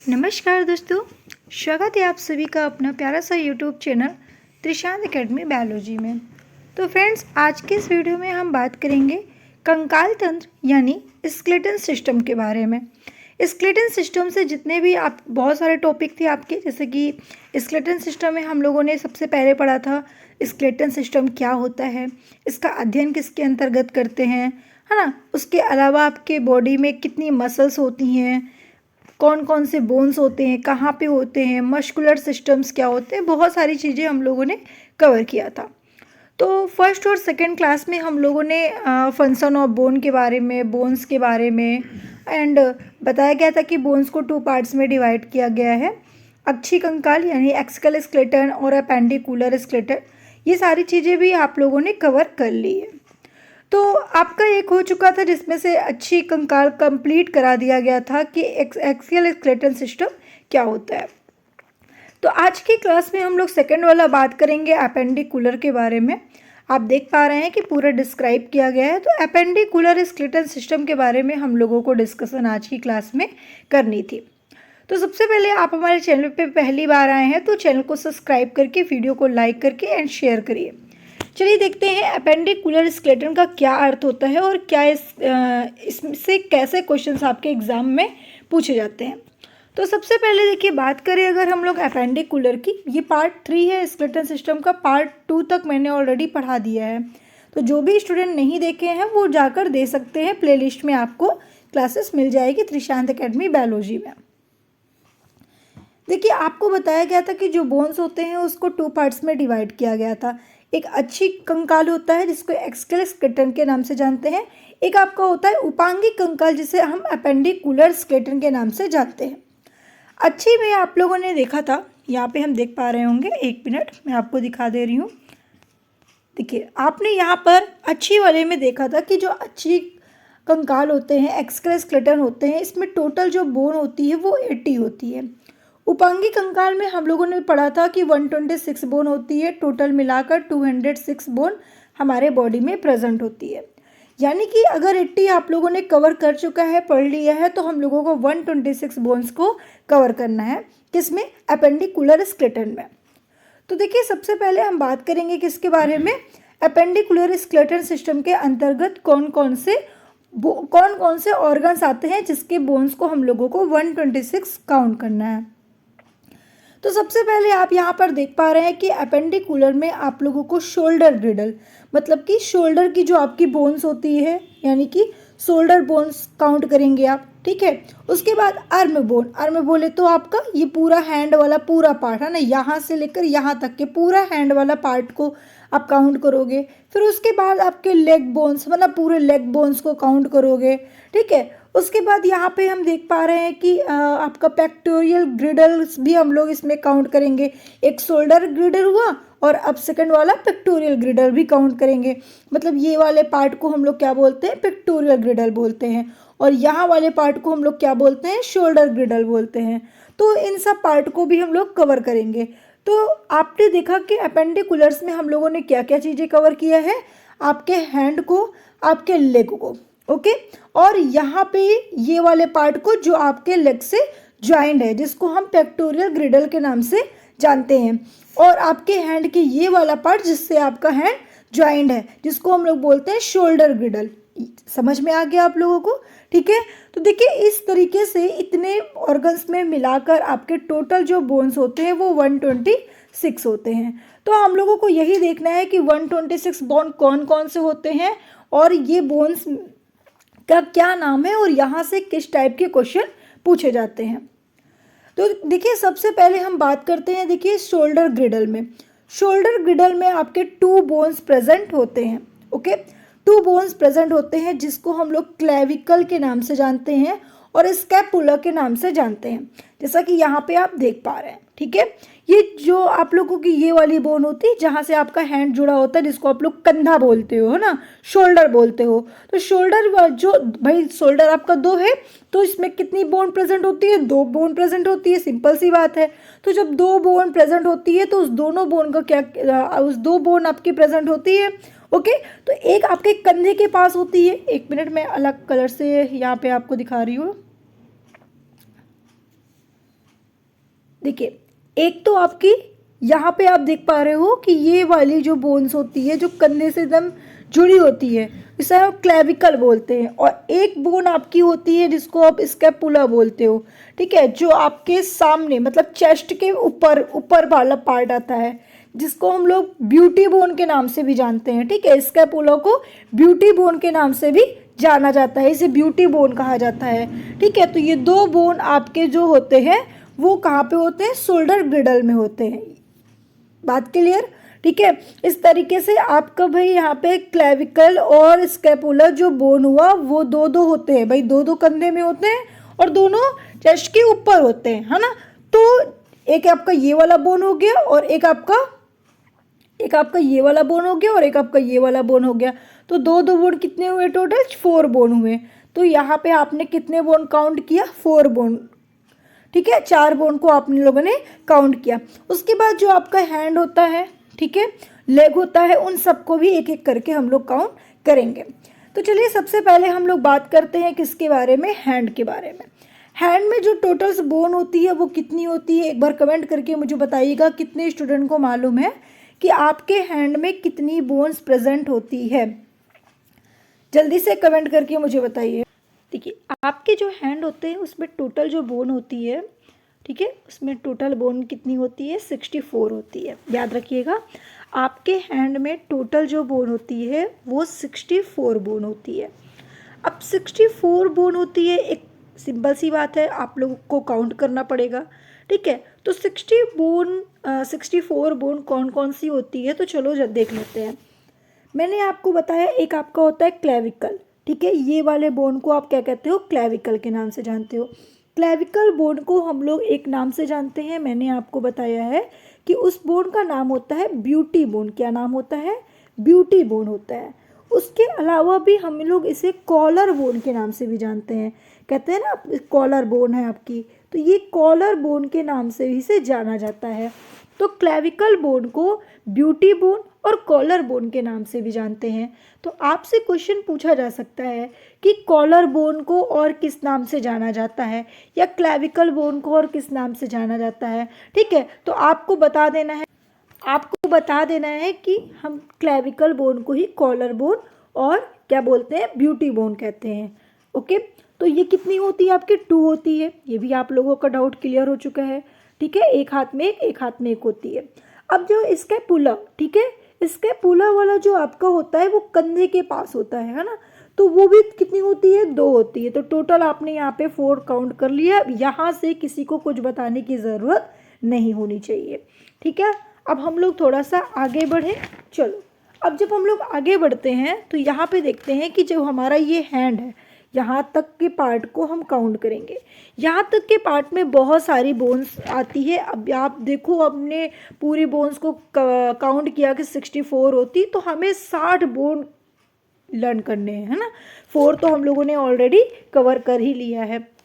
नमस्कार दोस्तों, स्वागत है आप सभी का अपना प्यारा सा YouTube channel Trishant academy biology में। तो फ्रेंड्स, आज के इस वीडियो में हम बात करेंगे कंकाल तंत्र यानी स्केलेटन सिस्टम के बारे में। स्केलेटन सिस्टम से जितने भी आप बहुत सारे टॉपिक थे आपके, जैसे कि स्केलेटन सिस्टम में हम लोगों ने सबसे पहले पढ़ा था स्केलेटन सिस्टम क्या होता है, इसका अध्ययन किसके अंतर्गत करते हैं, है ना। उसके अलावा आपके बॉडी में कितनी मसल्स होती हैं, कौन कौन से बोन्स होते हैं, कहाँ पे होते हैं, मस्कुलर सिस्टम्स क्या होते हैं, बहुत सारी चीज़ें हम लोगों ने कवर किया था। तो फर्स्ट और सेकंड क्लास में हम लोगों ने फंक्शन ऑफ बोन के बारे में, बोन्स के बारे में एंड बताया गया था कि बोन्स को 2 पार्ट्स में डिवाइड किया गया है, अक्षी कंकाल यानी एक्सियल स्केलेटन और अपेंडिकुलर स्केलेटन। ये सारी चीज़ें भी आप लोगों ने कवर कर ली है। तो आपका एक हो चुका था जिसमें से अच्छी कंकाल कंप्लीट करा दिया गया था कि एक्सियल स्केलेटन सिस्टम क्या होता है। तो आज की क्लास में हम लोग सेकंड वाला बात करेंगे अपेंडिकुलर के बारे में। आप देख पा रहे हैं कि पूरा डिस्क्राइब किया गया है। तो अपेंडिकुलर स्केलेटन सिस्टम के बारे में हम लोगों को डिस्कशन आज की क्लास में करनी थी। तो सबसे पहले आप हमारे चैनल पे पहली बार आए हैं तो चैनल को सब्सक्राइब करके वीडियो को लाइक करके एंड शेयर करिए। चलिए देखते हैं अपेंडिकुलर स्केलेटन का क्या अर्थ होता है और क्या इससे कैसे क्वेश्चंस आपके एग्जाम में पूछे जाते हैं। तो सबसे पहले देखिए, बात करें अगर हम लोग अपेंडिकुलर की, ये पार्ट 3 है स्केलेटन सिस्टम का। पार्ट 2 तक मैंने ऑलरेडी पढ़ा दिया है, तो जो भी स्टूडेंट नहीं देखे हैं वो जाकर दे सकते हैं। प्लेलिस्ट में आपको क्लासेस मिल जाएगी त्रिशांत एकेडमी बायोलॉजी में। देखिए, आपको बताया गया था कि जो बोन्स होते हैं उसको 2 पार्ट्स में डिवाइड किया गया था। एक अच्छी कंकाल होता है जिसको एक्सियल स्केलेटन के नाम से जानते हैं, एक आपका होता है उपांगी कंकाल जिसे हम अपेंडिकुलर स्केलेटन के नाम से जानते हैं। अच्छी में आप लोगों ने देखा था, यहाँ पे हम देख पा रहे होंगे, 1 मिनट मैं आपको दिखा दे रही हूँ। देखिए, आपने यहाँ पर अच्छी वाले में देखा था कि जो अच्छी कंकाल होते हैं, एक्सियल स्केलेटन होते हैं, इसमें टोटल जो बोन होती है वो 80 होती है। उपांगी कंकाल में हम लोगों ने पढ़ा था कि 126 बोन होती है, टोटल मिलाकर 206 बोन हमारे बॉडी में प्रेजेंट होती है। यानी कि अगर 80 आप लोगों ने कवर कर चुका है, पढ़ लिया है, तो हम लोगों को 126 बोन्स को कवर करना है, किसमें, अपेंडिकुलर स्केलेटन में। तो देखिए, सबसे पहले हम बात करेंगे किसके बारे में, अपेंडिकुलर स्केलेटन सिस्टम के अंतर्गत कौन कौन से ऑर्गन्स आते हैं जिसके बोन्स को हम लोगों को 126 काउंट करना है। तो सबसे पहले आप यहाँ पर देख पा रहे हैं कि अपेंडिकुलर में आप लोगों को शोल्डर ग्रिडल, मतलब कि शोल्डर की जो आपकी बोन्स होती है, यानी कि शोल्डर बोन्स काउंट करेंगे आप, ठीक है। उसके बाद आर्म बोन, आर्म बोले तो आपका ये पूरा हैंड वाला पूरा पार्ट है ना, यहाँ से लेकर यहाँ तक के पूरा हैंड वाला पार्ट को आप काउंट करोगे। फिर उसके बाद आपके लेग बोन्स, मतलब पूरे लेग बोन्स को काउंट करोगे, ठीक है। उसके बाद यहाँ पे हम देख पा रहे हैं कि आपका पेक्टोरियल ग्रिडल्स भी हम लोग इसमें काउंट करेंगे। एक शोल्डर ग्रिडल हुआ और अब सेकंड वाला पेक्टोरियल ग्रिडल भी काउंट करेंगे। मतलब ये वाले पार्ट को हम लोग क्या बोलते हैं, पेक्टोरियल ग्रिडल बोलते हैं, और यहाँ वाले पार्ट को हम लोग क्या बोलते हैं, शोल्डर ग्रिडल बोलते हैं। तो इन सब पार्ट को भी हम लोग कवर करेंगे। तो आपने देखा कि अपेंडिकुलर्स में हम लोगों ने क्या क्या चीज़ें कवर किया है, आपके हैंड को, आपके लेग को, ओके, और यहाँ पे ये वाले पार्ट को जो आपके लेग से ज्वाइंट है, जिसको हम पेक्टोरियल ग्रिडल के नाम से जानते हैं, और आपके हैंड के ये वाला पार्ट जिससे आपका हैंड ज्वाइंट है, जिसको हम लोग बोलते हैं शोल्डर ग्रिडल। समझ में आ गया आप लोगों को, ठीक है। तो देखिए, इस तरीके से इतने ऑर्गन्स में मिलाकर आपके टोटल जो बोन्स होते हैं वो 126 होते हैं। तो हम लोगों को यही देखना है कि 126 बोन कौन कौन से होते हैं और ये बोन्स का क्या नाम है और यहाँ से किस टाइप के क्वेश्चन पूछे जाते हैं। तो देखिए, सबसे पहले हम बात करते हैं, देखिए शोल्डर ग्रिडल में। शोल्डर ग्रिडल में आपके 2 बोन्स प्रेजेंट होते हैं, ओके, 2 बोन्स प्रेजेंट होते हैं जिसको हम लोग क्लेविकल के नाम से जानते हैं और स्कैपुला के नाम से जानते हैं, जैसा कि यहाँ पे आप देख पा रहे हैं, ठीक है। ये जो आप लोगों की ये वाली बोन होती है जहाँ से आपका हैंड जुड़ा होता है, जिसको आप लोग कंधा बोलते हो, है ना, शोल्डर बोलते हो। तो शोल्डर, जो भाई शोल्डर आपका 2 है, तो इसमें कितनी बोन प्रेजेंट होती है, 2 बोन प्रेजेंट होती है, सिंपल सी बात है। तो जब 2 बोन प्रेजेंट होती है तो उस दोनों बोन का क्या, उस 2 बोन आपकी प्रेजेंट होती है, ओके। तो एक आपके कंधे के पास होती है, 1 मिनट मैं अलग कलर से यहाँ पे आपको दिखा रही हूँ। देखिए, एक तो आपकी यहाँ पे आप देख पा रहे हो कि ये वाली जो बोन्स होती है जो कंधे से एकदम जुड़ी होती है, इसे हम क्लेविकल बोलते हैं। और एक बोन आपकी होती है जिसको आप स्कैपुला बोलते हो, ठीक है, जो आपके सामने मतलब चेस्ट के ऊपर ऊपर वाला पार्ट आता है, जिसको हम लोग ब्यूटी बोन के नाम से भी जानते हैं। ठीक है, स्कैपुला को ब्यूटी बोन के नाम से भी जाना जाता है, इसे ब्यूटी बोन कहा जाता है। ठीक है, तो ये दो बोन आपके जो होते हैं वो कहाँ पे होते हैं, शोल्डर ग्रिडल में होते हैं। बात क्लियर? ठीक है, इस तरीके से आपका भाई यहाँ पे क्लेविकल और स्कैपुलर जो बोन हुआ वो दो दो होते हैं भाई, दो दो कंधे में होते हैं और दोनों चेस्ट के ऊपर होते हैं, है ना। तो एक आपका ये वाला बोन हो गया और एक आपका ये वाला बोन हो गया और एक आपका ये वाला बोन हो गया। तो दो दो बोन कितने हुए टोटल? 4 बोन हुए। तो यहाँ पे आपने कितने बोन काउंट किया? 4 बोन। ठीक है, 4 बोन को आप लोगों ने काउंट किया। उसके बाद जो आपका हैंड होता है, ठीक है, लेग होता है, उन सबको भी एक एक करके हम लोग काउंट करेंगे। तो चलिए सबसे पहले हम लोग बात करते हैं किसके बारे में? हैंड के बारे में। हैंड में जो टोटल बोन होती है वो कितनी होती है? एक बार कमेंट करके मुझे बताइएगा कितने स्टूडेंट को मालूम है कि आपके हैंड में कितनी बोन्स प्रेजेंट होती है। जल्दी से कमेंट करके मुझे बताइए। देखिए, आपके जो हैंड होते हैं उसमें टोटल जो बोन होती है, ठीक है, उसमें टोटल बोन कितनी होती है? 64 होती है। याद रखिएगा, आपके हैंड में टोटल जो बोन होती है वो 64 बोन होती है। अब 64 बोन होती है, एक सिंपल सी बात है, आप लोगों को काउंट करना पड़ेगा। ठीक है, तो 64 बोन कौन कौन सी होती है? तो चलो जब देख लेते हैं। मैंने आपको बताया एक आपका होता है क्लेविकल। ठीक है, ये वाले बोन को आप क्या कहते हो? क्लेविकल के नाम से जानते हो। क्लेविकल बोन को हम लोग एक नाम से जानते हैं, मैंने आपको बताया है कि उस बोन का नाम होता है ब्यूटी बोन। क्या नाम होता है? ब्यूटी बोन होता है। उसके अलावा भी हम लोग इसे कॉलर बोन के नाम से भी जानते हैं। कहते हैं ना, कॉलर बोन है आपकी, तो ये कॉलर बोन के नाम से भी इसे जाना जाता है। तो क्लेविकल बोन को ब्यूटी बोन और कॉलर बोन के नाम से भी जानते हैं। तो आपसे क्वेश्चन पूछा जा सकता है कि कॉलर बोन को और किस नाम से जाना जाता है, या क्लेविकल बोन को और किस नाम से जाना जाता है। ठीक है, तो आपको बता देना है कि हम क्लेविकल बोन को ही कॉलर बोन और क्या बोलते हैं? ब्यूटी बोन कहते हैं। ओके, तो ये कितनी होती है आपकी? 2 होती है। ये भी आप लोगों का डाउट क्लियर हो चुका है। ठीक है, एक हाथ में एक हाथ में एक होती है। अब जो स्कैपुला, ठीक है, स्कैपुला वाला जो आपका होता है वो कंधे के पास होता है ना, तो वो भी कितनी होती है? 2 होती है। तो टोटल आपने यहाँ पे 4 काउंट कर लिया। यहाँ से किसी को कुछ बताने की ज़रूरत नहीं होनी चाहिए। ठीक है, अब हम लोग थोड़ा सा आगे बढ़े। चलो, अब जब हम लोग आगे बढ़ते हैं तो यहाँ पे देखते हैं कि जो हमारा ये हैंड है, यहाँ तक के पार्ट को हम काउंट करेंगे। यहाँ तक के पार्ट में बहुत सारी बोन्स आती है। अब आप देखो, हमने पूरी बोन्स को काउंट किया कि 64 होती, तो हमें 60 बोन लर्न करने हैं, है ना। 4 तो हम लोगों ने ऑलरेडी कवर कर ही लिया है।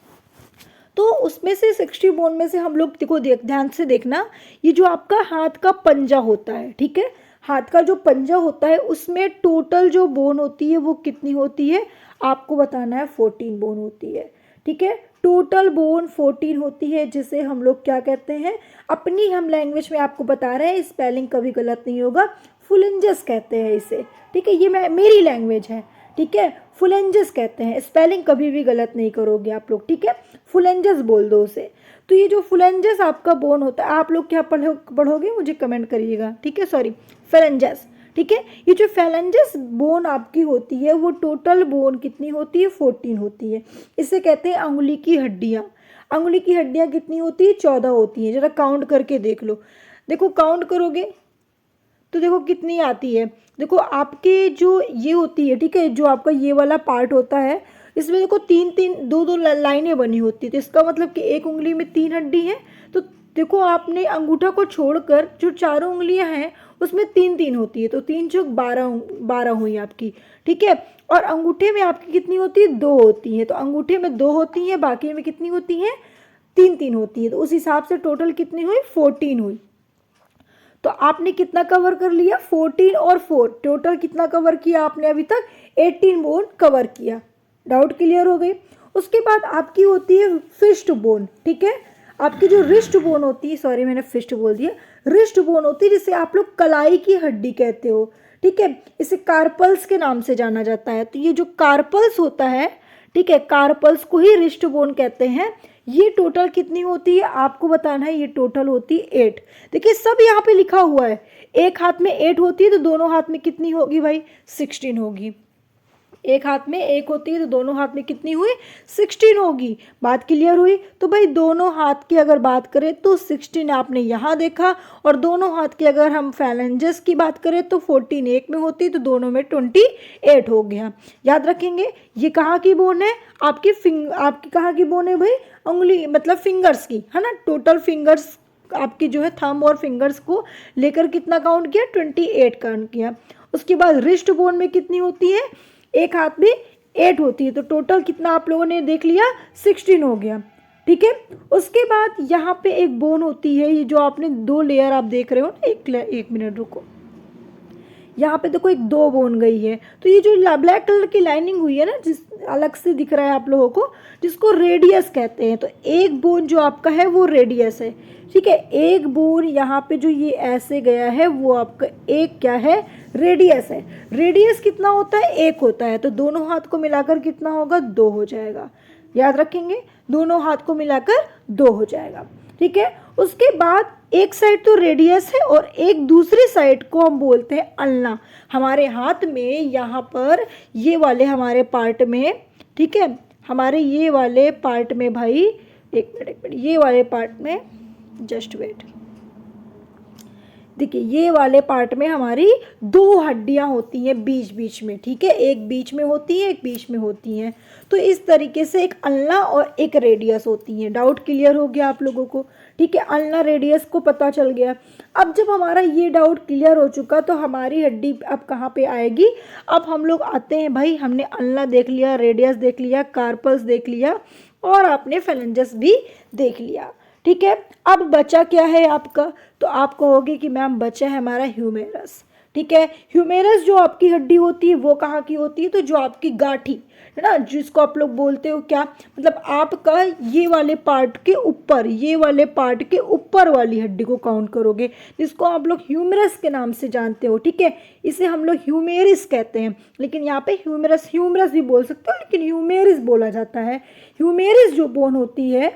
तो उसमें से 60 बोन में से हम लोग देखो, ध्यान से देखना, ये जो आपका हाथ का पंजा होता है, ठीक है, हाथ का जो पंजा होता है उसमें टोटल जो बोन होती है वो कितनी होती है? आपको बताना है। 14 बोन होती है। ठीक है, टोटल बोन 14 होती है, जिसे हम लोग क्या कहते हैं? अपनी हम लैंग्वेज में आपको बता रहे हैं, स्पेलिंग कभी गलत नहीं होगा, फुलेंजस कहते हैं इसे। ठीक है, ये मेरी लैंग्वेज है। ठीक है, फुलेंजस कहते हैं, स्पेलिंग कभी भी गलत नहीं करोगे आप लोग। ठीक है, फुलेंजस बोल दो उसे। तो ये जो फुलेंजस आपका बोन होता है, आप लोग क्या पढ़ोगे मुझे कमेंट करिएगा। ठीक है, सॉरी, फेलेंजस। ठीक है, ये जो फेलेंजस बोन आपकी होती है वो टोटल बोन कितनी होती है? 14 होती है। इसे कहते हैं अंगुली की हड्डियाँ। अंगुली की हड्डियाँ कितनी होती है? 14 होती हैं। जरा काउंट करके देख लो। देखो, काउंट करोगे तो देखो कितनी आती है। देखो, आपके जो ये होती है, ठीक है, जो आपका ये वाला पार्ट होता है, इसमें देखो 2 लाइनें बनी होती है। तो इसका मतलब कि एक उंगली में 3 हड्डी है। तो देखो, आपने अंगूठा को छोड़कर जो चारों उंगलियां हैं उसमें 3 होती है। तो 3 चौक 12 हुई आपकी। ठीक है, और अंगूठे में आपकी कितनी होती है? 2 होती हैं। तो अंगूठे में 2 होती हैं, बाकी में कितनी होती हैं? 3 होती है। तो उस हिसाब से टोटल कितनी हुई? 14 हुई। तो आपने कितना कवर कर लिया? 14 और 4 टोटल कितना कवर किया आपने अभी तक? 18 बोन कवर किया। डाउट क्लियर हो गई? उसके बाद आपकी होती है फिस्ट बोन। ठीक है, आपकी जो रिस्ट बोन होती है, सॉरी मैंने फिस्ट बोल दिया, रिस्ट बोन होती है जिसे आप लोग कलाई की हड्डी कहते हो, ठीक है, इसे कार्पल्स के नाम से जाना जाता है। तो ये जो कार्पल्स होता है, ठीक है, कार्पल्स को ही रिस्ट बोन कहते हैं। ये टोटल कितनी होती है आपको बताना है, ये टोटल होती है 8। देखिए सब यहाँ पे लिखा हुआ है, एक हाथ में 8 होती है तो दोनों हाथ में कितनी होगी भाई, 16 होगी। एक हाथ में 1 होती है तो दोनों हाथ में कितनी हुई, 16 होगी। बात क्लियर हुई। तो भाई दोनों हाथ की अगर बात करें तो 16 आपने यहाँ देखा, और दोनों हाथ की अगर हम फैलेंजेस की बात करें तो 14 एक में होती है तो दोनों में 28 हो गया। याद रखेंगे ये कहाँ की बोन है, आपकी कहाँ की बोन है भाई, उंगली मतलब फिंगर्स की, है ना। टोटल फिंगर्स आपकी जो है थंब और फिंगर्स को लेकर कितना काउंट किया, 28 काउंट किया। उसके बाद रिस्ट बोन में कितनी होती है, एक हाथ में 8 होती है, तो टोटल कितना आप लोगों ने देख लिया, 16 हो गया, ठीक है। उसके बाद यहाँ पे एक बोन होती है, ये जो आपने 2 लेयर आप देख रहे हो ना, एक मिनट रुको, यहाँ पे देखो एक 2 बोन गई है, तो ये जो ब्लैक कलर की लाइनिंग हुई है ना, जिस अलग से दिख रहा है आप लोगों को, जिसको रेडियस कहते हैं। तो एक बोन जो आपका है वो रेडियस है, ठीक है। एक बोन यहाँ पे जो ये ऐसे गया है वो आपका एक क्या है, रेडियस है। रेडियस कितना होता है, 1 होता है, तो दोनों हाथ को मिलाकर कितना होगा, 2 हो जाएगा। याद रखेंगे, दोनों हाथ को मिलाकर 2 हो जाएगा, ठीक है। उसके बाद एक साइड तो रेडियस है और एक दूसरी साइड को हम बोलते हैं अल्ना। हमारे हाथ में यहाँ पर ये वाले हमारे पार्ट में, ठीक है, हमारे ये वाले पार्ट में भाई, एक मिनट, ये वाले पार्ट में, जस्ट वेट, देखिए ये वाले पार्ट में हमारी 2 हड्डियां होती हैं बीच बीच में, ठीक है, एक बीच में होती है, एक बीच में होती हैं। तो इस तरीके से एक अल्ना और एक रेडियस होती हैं। डाउट क्लियर हो गया आप लोगों को, ठीक है, अल्ना रेडियस को पता चल गया। अब जब हमारा ये डाउट क्लियर हो चुका तो हमारी हड्डी अब कहाँ पे आएगी, अब हम लोग आते हैं भाई, हमने अल्ना देख लिया, रेडियस देख लिया, कार्पल्स देख लिया और आपने फेलेंजस भी देख लिया, ठीक है। अब बचा क्या है आपका, तो आप कहोगे कि मैम बचा है हमारा ह्यूमेरस, ठीक है। ह्यूमेरस जो आपकी हड्डी होती है वो कहाँ की होती है, तो जो आपकी गांठी है ना, जिसको आप लोग बोलते हो क्या, मतलब आपका ये वाले पार्ट के ऊपर, ये वाले पार्ट के ऊपर वाली हड्डी को काउंट करोगे, जिसको आप लोग ह्यूमेरस के नाम से जानते हो, ठीक है। इसे हम लोग ह्यूमेरिस कहते हैं, लेकिन यहाँ पे ह्यूमरस भी बोल सकते हो, लेकिन ह्यूमेरिस बोला जाता है। ह्यूमेरिस जो बोन होती है,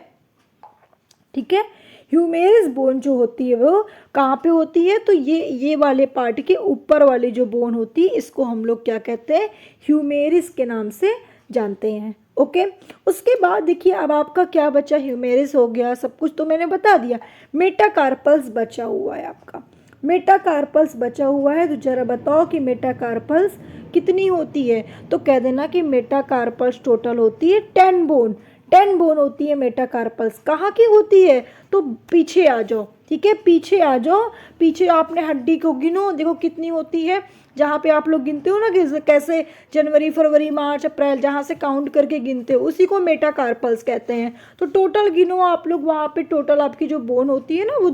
ठीक है, ह्यूमेरस बोन जो होती है वो कहाँ पे होती है, तो ये वाले पार्ट के ऊपर वाली जो बोन होती है इसको हम लोग क्या कहते हैं, ह्यूमेरिस के नाम से जानते हैं, ओके। उसके बाद देखिए अब आपका क्या बचा, ह्यूमेरिस हो गया, सब कुछ तो मैंने बता दिया। मेटाकार्पल्स बचा हुआ है आपका, मेटाकार्पल्स बचा हुआ है, तो जरा बताओ कि मेटाकार्पल्स कितनी होती है, तो कह देना कि मेटाकार्पल्स टोटल होती है 10 बोन, 10 बोन होती है मेटाकार्पल्स। कहाँ की होती है, तो पीछे आ जाओ, ठीक है, पीछे आ जाओ, पीछे आपने हड्डी को गिनो, देखो कितनी होती है, जहाँ पे आप लोग गिनते हो ना कि कैसे जनवरी फरवरी मार्च अप्रैल, जहाँ से काउंट करके गिनते हो, उसी को मेटाकार्पल्स कहते हैं। तो टोटल गिनो आप लोग, वहाँ पे टोटल आपकी जो बोन होती है ना वो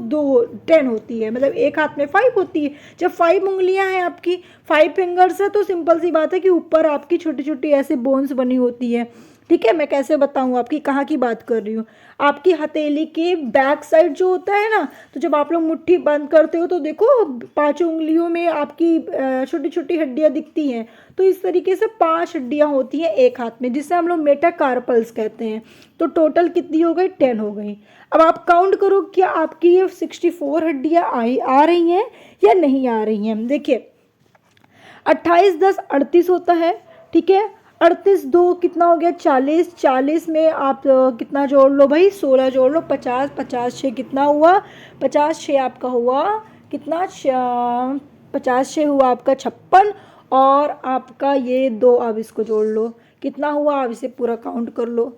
10 होती है, मतलब एक हाथ में 5 होती है। जब 5 उंगलियाँ हैं आपकी, 5 फिंगर्स है, तो सिंपल सी बात है कि ऊपर आपकी छोटी छोटी ऐसे बोन्स बनी होती है, ठीक है। मैं कैसे बताऊँ आपकी कहाँ की बात कर रही हूँ, आपकी हथेली के बैक साइड जो होता है ना, तो जब आप लोग मुट्ठी बंद करते हो तो देखो 5 उंगलियों में आपकी छोटी छोटी हड्डियाँ दिखती हैं, तो इस तरीके से 5 हड्डियाँ होती हैं एक हाथ में, जिसे हम लोग मेटाकार्पल्स कहते हैं। तो टोटल कितनी हो गई, 10 हो गई। अब आप काउंट करो क्या आपकी ये 64 हड्डियाँ आ रही हैं या नहीं आ रही हैं। देखिए 28 10 38 होता है, ठीक है, 38 2 कितना हो गया, 40, 40 में आप कितना जोड़ लो भाई, 16 जोड़ लो, 50, 50 6 कितना हुआ, 50 6 आपका हुआ कितना, 50 6 हुआ आपका 56, और आपका ये 2 अब इसको जोड़ लो, कितना हुआ, आप इसे पूरा काउंट कर लो,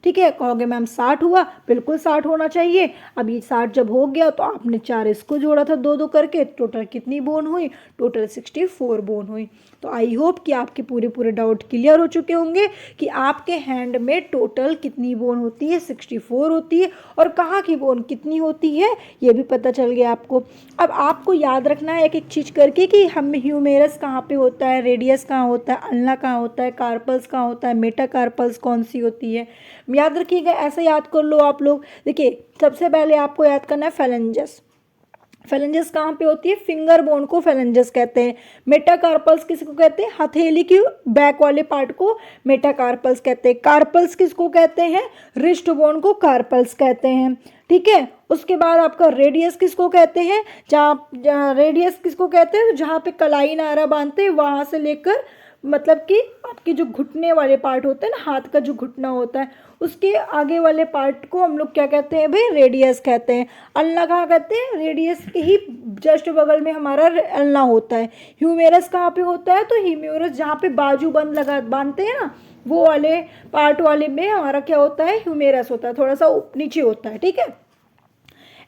ठीक है। कहोगे मैम 60 हुआ, बिल्कुल 60 होना चाहिए। अब ये 60 जब हो गया तो आपने 4 इसको जोड़ा था 2 2 करके, टोटल कितनी बोन हुई, टोटल 64 बोन हुई। तो आई होप कि आपके पूरे डाउट क्लियर हो चुके होंगे कि आपके हैंड में टोटल कितनी बोन होती है, 64 होती है, और कहाँ की बोन कितनी होती है ये भी पता चल गया आपको। अब आपको याद रखना है एक एक चीज़ करके कि हम ह्यूमेरस कहाँ पे होता है, रेडियस कहाँ होता है, अल्ना कहाँ होता है, कार्पल्स कहाँ होता है, मेटाकार्पल्स कौन सी होती है। याद रखिएगा, ऐसे याद कर लो आप लोग। देखिए सबसे पहले आपको याद करना है फेलेंजस। फेलेंजस कहाँ पे होती है? फिंगर बोन को फेलेंजस कहते हैं। मेटाकार्पल्स किसको कहते हैं? हथेली की बैक वाले पार्ट को मेटाकार्पल्स कहते हैं। कार्पल्स किसको कहते हैं? रिस्ट बोन को कार्पल्स कहते हैं। ठीक है, उसके बाद आपका रेडियस किसको कहते हैं? जहाँ रेडियस किसको कहते हैं? जहाँ पे कलाई नारा बांधते हैं वहाँ से लेकर, मतलब कि आपके जो घुटने वाले पार्ट होते हैं ना, हाथ का जो घुटना होता है उसके आगे वाले पार्ट को हम लोग क्या कहते हैं भाई? रेडियस कहते हैं। अल्ना कहाँ कहते हैं? रेडियस के ही जस्ट बगल में हमारा अल्ना होता है। ह्यूमेरस कहाँ पे होता है? तो ह्यूमेरस जहाँ पे बाजू बंद बांधते हैं ना, वो वाले पार्ट वाले में हमारा क्या होता है? ह्यूमेरस होता है, थोड़ा सा नीचे होता है। ठीक है,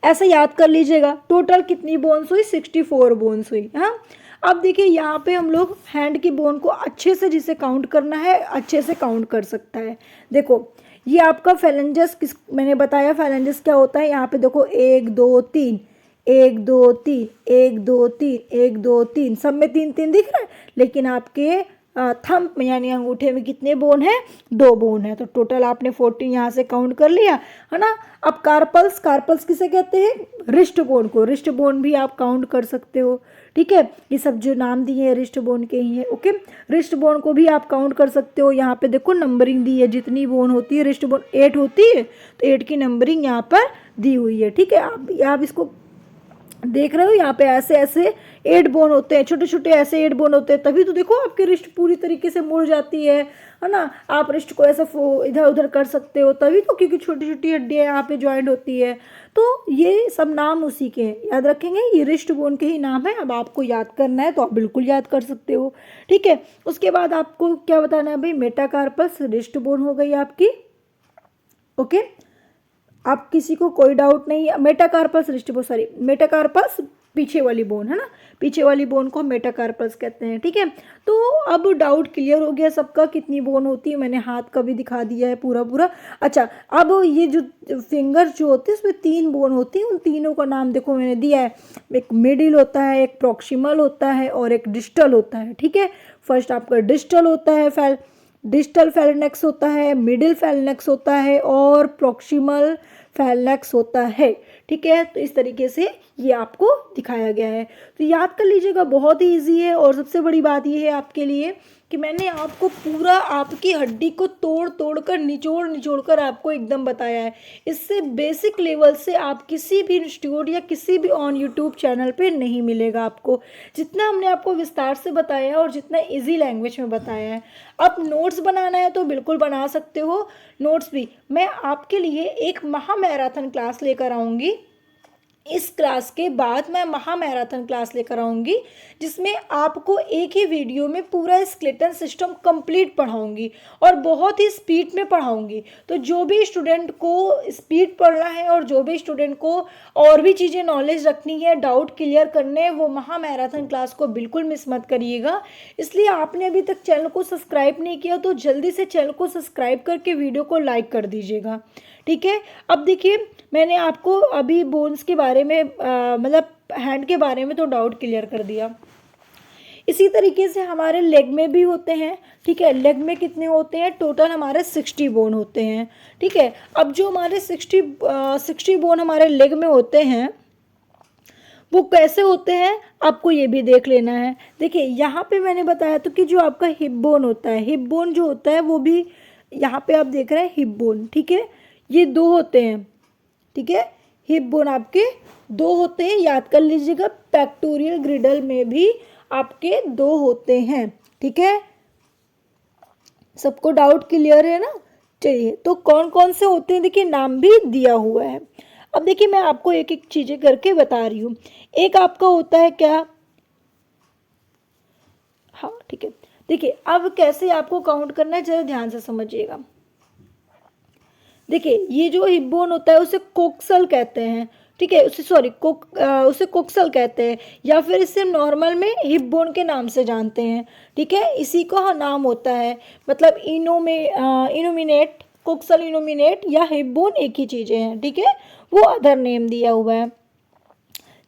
ऐसा याद कर लीजिएगा। टोटल कितनी बोन्स हुई? 64 बोन्स हुई। हाँ, अब देखिए यहाँ पे हम लोग हैंड की बोन को अच्छे से, जिसे काउंट करना है अच्छे से काउंट कर सकता है। देखो ये आपका फेलेंजस किस, मैंने बताया फेलेंजस क्या होता है। यहाँ पे देखो 1 2 3, 1 2 3, 1 2 3, 1 2 3, सब में 3 3 दिख रहा है, लेकिन आपके थंब में यानी अंगूठे में कितने बोन है? 2 बोन है। तो टोटल आपने 14 यहाँ से काउंट कर लिया है ना। अब कार्पल्स, कार्पल्स किसे कहते हैं? रिस्ट बोन को। रिस्ट बोन भी आप काउंट कर सकते हो। ठीक है, ये सब जो नाम दिए हैं रिस्ट बोन के ही है। ओके, रिस्ट बोन को भी आप काउंट कर सकते हो। यहाँ पे देखो नंबरिंग दी है, जितनी बोन होती है रिस्ट बोन 8 होती है, तो 8 की नंबरिंग यहाँ पर दी हुई है। ठीक है, आप इसको देख रहे हो, यहाँ पे ऐसे ऐसे 8 बोन होते हैं, छोटे छोटे ऐसे 8 बोन होते हैं, तभी तो देखो आपकी रिस्ट पूरी तरीके से मुड़ जाती है ना। आप रिस्ट को ऐसा इधर उधर कर सकते हो तभी तो, क्योंकि छोटी छोटी हड्डियाँ यहाँ पे ज्वाइंट होती है। तो ये सब नाम उसी के हैं, याद रखेंगे, ये रिस्ट बोन के ही नाम है। अब आपको याद करना है तो आप बिल्कुल याद कर सकते हो। ठीक है, उसके बाद आपको क्या बताना है भाई? मेटाकार्पस रिस्ट बोन हो गई आपकी। ओके, आप किसी को कोई डाउट नहीं? Metacarpus wrist bone, sorry metacarpus पीछे वाली बोन है ना, पीछे वाली बोन को मेटाकार्पस कहते हैं। ठीक है, तो अब डाउट क्लियर हो गया सबका, कितनी बोन होती है। मैंने हाथ का भी दिखा दिया है पूरा पूरा। अच्छा, अब ये जो फिंगर जो होते हैं उसमें 3 बोन होती हैं, उन तीनों का नाम देखो मैंने दिया है। एक मिडिल होता है, एक प्रॉक्सिमल होता है और एक डिस्टल होता है। ठीक है, फर्स्ट आपका डिस्टल होता है, डिस्टल फेलेनेक्स होता है, मिडिल फेलेनेक्स होता है और प्रॉक्सिमल फेलेनेक्स होता है। ठीक है, तो इस तरीके से ये आपको दिखाया गया है। तो याद कर लीजिएगा, बहुत ही इजी है। और सबसे बड़ी बात ये है आपके लिए कि मैंने आपको पूरा आपकी हड्डी को तोड़ तोड़ कर, निचोड़ निचोड़ कर आपको एकदम बताया है। इससे बेसिक लेवल से आप किसी भी इंस्टीट्यूट या किसी भी ऑन यूट्यूब चैनल पे नहीं मिलेगा आपको, जितना हमने आपको विस्तार से बताया है और जितना इजी लैंग्वेज में बताया है। अब नोट्स बनाना है तो बिल्कुल बना सकते हो। नोट्स भी मैं आपके लिए एक महा मैराथन क्लास लेकर आऊँगी। इस क्लास के बाद मैं महा मैराथन क्लास लेकर आऊँगी, जिसमें आपको एक ही वीडियो में पूरा स्केलेटन सिस्टम कंप्लीट पढ़ाऊँगी और बहुत ही स्पीड में पढ़ाऊँगी। तो जो भी स्टूडेंट को स्पीड पढ़ना है और जो भी स्टूडेंट को और भी चीज़ें नॉलेज रखनी है, डाउट क्लियर करने हैं, वो महा मैराथन क्लास को बिल्कुल मिस मत करिएगा। इसलिए आपने अभी तक चैनल को सब्सक्राइब नहीं किया तो जल्दी से चैनल को सब्सक्राइब करके वीडियो को लाइक कर दीजिएगा। ठीक है, अब देखिए मैंने आपको अभी बोन्स के बारे में मतलब हैंड के बारे में तो डाउट क्लियर कर दिया। इसी तरीके से हमारे लेग में भी होते हैं। ठीक है, लेग में कितने होते हैं? टोटल हमारे 60 बोन होते हैं। ठीक है, अब जो हमारे 60 बोन हमारे लेग में होते हैं वो कैसे होते हैं आपको ये भी देख लेना है। देखिए यहाँ पे मैंने बताया तो कि जो आपका हिप बोन होता है, हिप बोन जो होता है वो भी यहाँ पे आप देख रहे हैं हिप बोन। ठीक है, ये 2 होते हैं। ठीक है, हिप बोन आपके 2 होते हैं, याद कर लीजिएगा। पेक्टोरियल ग्रिडल में भी आपके 2 होते हैं। ठीक है, सबको डाउट क्लियर है ना? चलिए, तो कौन कौन से होते हैं देखिए, नाम भी दिया हुआ है। अब देखिए मैं आपको एक एक चीज़ें करके बता रही हूँ। एक आपका होता है क्या, हाँ ठीक है, देखिए अब कैसे आपको काउंट करना है जरा ध्यान से समझिएगा। देखिए ये जो हिप बोन होता है उसे कोक्सल कहते हैं। ठीक है, उसे कोक्सल कहते हैं या फिर इसे नॉर्मल में हिप बोन के नाम से जानते हैं। ठीक है, इसी का नाम होता है, मतलब इनोमिनेट, कोक्सल इनोमिनेट या हिप बोन एक ही चीज़ें हैं। ठीक है, वो अदर नेम दिया हुआ है।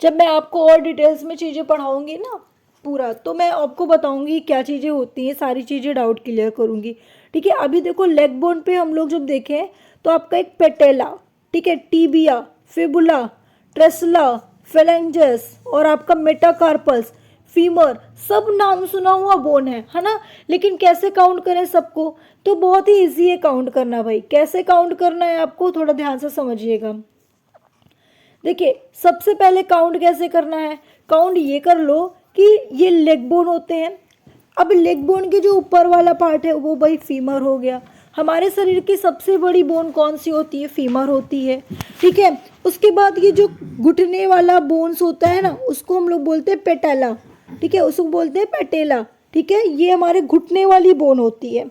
जब मैं आपको और डिटेल्स में चीज़ें पढ़ाऊँगी ना पूरा, तो मैं आपको बताऊँगी क्या चीज़ें होती हैं, सारी चीज़ें डाउट क्लियर करूँगी। ठीक है। अभी देखो लेग बोन पे हम लोग जब देखें तो आपका एक पेटेला, ठीक है, टीबिया, फिबुला, ट्रेसला, फेलेंजस और आपका मेटाकार्पल्स, फीमर, सब नाम सुना हुआ बोन है ना। लेकिन कैसे काउंट करें सबको, तो बहुत ही इजी है काउंट करना भाई। कैसे काउंट करना है आपको थोड़ा ध्यान से समझिएगा। देखिए सबसे पहले काउंट कैसे करना है, काउंट ये कर लो कि ये लेग बोन होते हैं। अब लेग बोन के जो ऊपर वाला पार्ट है वो भाई फीमर हो गया। हमारे शरीर की सबसे बड़ी बोन कौन सी होती है, फीमर होती है, ठीक है। उसके बाद ये जो घुटने वाला बोन्स होता है ना उसको हम लोग बोलते हैं पेटेला, ठीक है, उसको बोलते हैं पेटेला, ठीक है। ये हमारे घुटने वाली बोन होती है।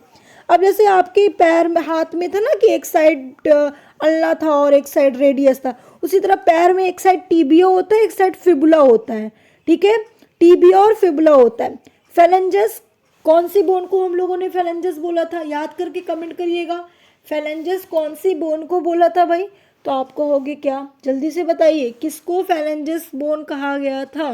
अब जैसे आपके पैर में हाथ में था ना कि एक साइड अल्ना था और एक साइड रेडियस था, उसी तरह पैर में एक साइड टीबिया होता है, एक साइड फिबुला होता है, ठीक है, टीबिया और फिबुला होता है। फेलेंजस, कौन सी बोन को हम लोगों ने फेलेंजस बोला था, याद करके कमेंट करिएगा। फेलेंजस कौन सी बोन को बोला था भाई, तो आप कहोगे क्या, जल्दी से बताइए किसको फेलेंजस बोन कहा गया था।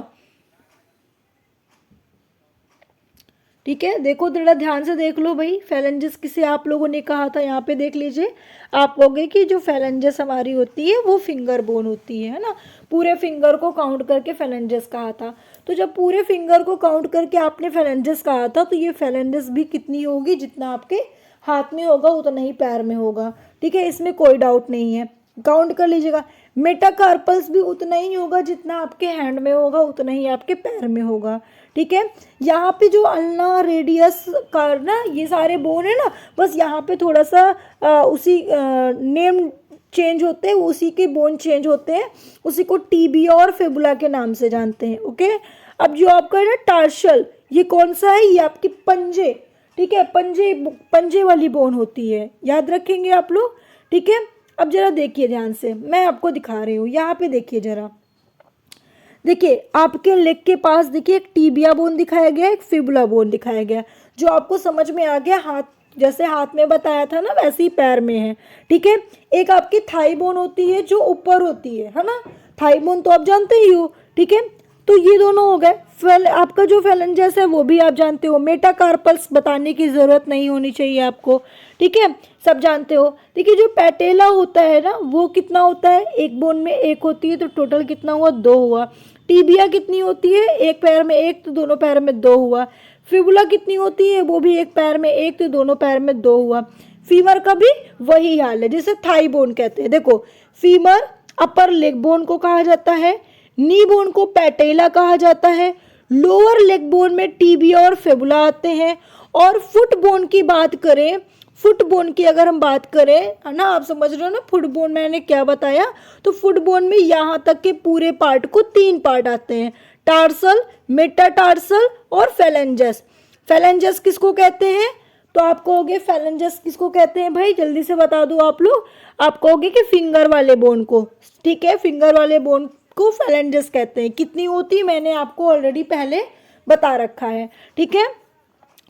ठीक है, देखो थोड़ा ध्यान से देख लो भाई, फेलेंजस किसे आप लोगों ने कहा था, यहाँ पे देख लीजिए। आप कहोगे कि जो फेलेंजस हमारी होती है वो फिंगर बोन होती है ना। पूरे फिंगर को काउंट करके फेलेंजस कहा था। तो जब पूरे फिंगर को काउंट करके आपने फेलेंजस कहा था तो ये फेलेंजस भी कितनी होगी, जितना आपके हाथ में होगा उतना ही पैर में होगा, ठीक है, इसमें कोई डाउट नहीं है, काउंट कर लीजिएगा। मेटाकार्पल्स भी उतना ही होगा, जितना आपके हैंड में होगा उतना ही आपके पैर में होगा, ठीक है। यहाँ पे जो अल्ना, रेडियस का ना ये सारे बोन है ना, बस यहाँ पे थोड़ा सा उसी नेम चेंज होते हैं, उसी के बोन चेंज होते हैं, उसी को टीबिया और फिबुला के नाम से जानते हैं, ओके। अब जो आपका है ना टार्शल, ये कौन सा है, ये आपकी पंजे, ठीक है, पंजे वाली बोन होती है, याद रखेंगे आप लोग, ठीक है। अब जरा देखिए ध्यान से, मैं आपको दिखा रही हूँ, यहाँ पे देखिए जरा, देखिए आपके लेग के पास देखिए एक टीबिया बोन दिखाया गया, एक फिबुला बोन दिखाया गया, जो आपको समझ में आ गया। हाथ जैसे हाथ में बताया था ना वैसे ही पैर में है, ठीक है। एक आपकी थाई बोन होती है जो ऊपर होती है ना, थाई बोन तो आप जानते ही हो, ठीक है। तो ये दोनों हो गए। आपका जो फेलेंजस है वो भी आप जानते हो, मेटाकार्पल्स बताने की ज़रूरत नहीं होनी चाहिए आपको, ठीक है, सब जानते हो। देखिए जो पैटेला होता है ना वो कितना होता है, एक बोन में एक होती है, तो टोटल कितना हुआ, 2 हुआ। टीबिया कितनी होती है, एक पैर में एक तो दोनों पैर में 2 हुआ। फिबुला कितनी होती है, वो भी एक पैर में एक तो दोनों पैर में 2 हुआ। फीमर का भी वही हाल है, जिसे थाई बोन कहते हैं। देखो फीमर अपर लेग बोन को कहा जाता है, नी बोन को पैटेला कहा जाता है, लोअर लेग बोन में टीबिया और फिबुला आते हैं। और फुट बोन की बात करें, फुट बोन की अगर हम बात करें, है ना, आप समझ रहे हो ना फुट बोन मैंने क्या बताया, तो फुट बोन में यहाँ तक के पूरे पार्ट को 3 पार्ट आते हैं, टार्सल, मेटाटार्सल और फेलेंजस। फेलेंजस किसको कहते हैं, तो आप कहोगे फेलेंजस किसको कहते हैं भाई, जल्दी से बता दो आप लोग। आप कहोगे कि फिंगर वाले बोन को, ठीक है, फिंगर वाले बोन को फेलेंजस कहते हैं। कितनी होती मैंने आपको ऑलरेडी पहले बता रखा है, ठीक है।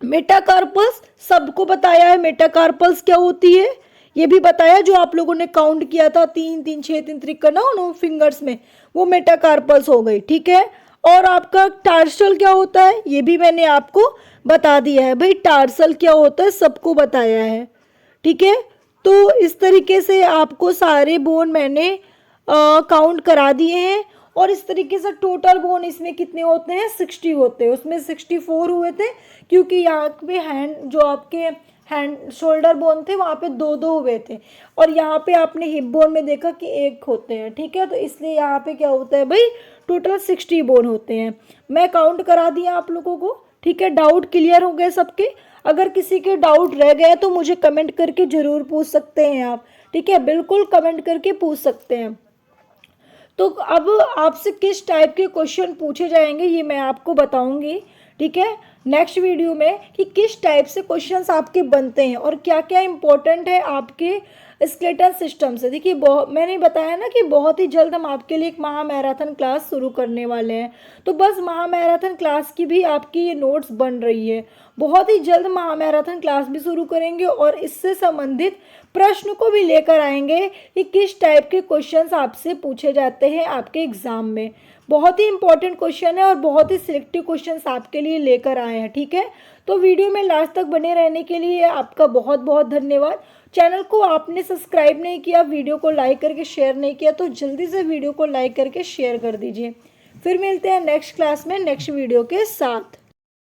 मेटाकार्पल्स सबको बताया है, मेटाकार्पल्स क्या होती है ये भी बताया, जो आप लोगों ने काउंट किया था 3 3 6 3 त्रिका ना उन फिंगर्स में, वो मेटाकार्पल्स हो गई, ठीक है। और आपका टार्सल क्या होता है ये भी मैंने आपको बता दिया है भाई, टार्सल क्या होता है सबको बताया है, ठीक है। तो इस तरीके से आपको सारे बोन मैंने काउंट करा दिए हैं। और इस तरीके से टोटल बोन इसमें कितने होते हैं, 60 होते हैं, उसमें 64 हुए थे, क्योंकि यहाँ पे हैंड, जो आपके हैंड शोल्डर बोन थे वहाँ पे 2 हुए थे, और यहाँ पे आपने हिप बोन में देखा कि 1 होते हैं, ठीक है। तो इसलिए यहाँ पे क्या होता है भाई, टोटल 60 बोन होते हैं। मैं काउंट करा दिया आप लोगों को, ठीक है। डाउट क्लियर हो गए सबके, अगर किसी के डाउट रह गए तो मुझे कमेंट करके ज़रूर पूछ सकते हैं आप, ठीक है, बिल्कुल कमेंट करके पूछ सकते हैं। तो अब आपसे किस टाइप के क्वेश्चन पूछे जाएंगे ये मैं आपको बताऊंगी, ठीक है, नेक्स्ट वीडियो में, कि किस टाइप से क्वेश्चंस आपके बनते हैं और क्या क्या इम्पोर्टेंट है आपके स्केलेटल सिस्टम से। देखिए मैंने बताया ना कि बहुत ही जल्द हम आपके लिए एक महा मैराथन क्लास शुरू करने वाले हैं, तो बस महा मैराथन क्लास की भी आपकी ये नोट्स बन रही है, बहुत ही जल्द महा मैराथन क्लास भी शुरू करेंगे और इससे संबंधित प्रश्न को भी लेकर आएंगे कि किस टाइप के क्वेश्चंस आपसे पूछे जाते हैं आपके एग्जाम में। बहुत ही इंपॉर्टेंट क्वेश्चन है और बहुत ही सिलेक्टिव क्वेश्चंस आपके लिए लेकर आए हैं, ठीक है। तो वीडियो में लास्ट तक बने रहने के लिए आपका बहुत बहुत धन्यवाद। चैनल को आपने सब्सक्राइब नहीं किया, वीडियो को लाइक करके शेयर नहीं किया, तो जल्दी से वीडियो को लाइक करके शेयर कर दीजिए। फिर मिलते हैं नेक्स्ट क्लास में नेक्स्ट वीडियो के साथ।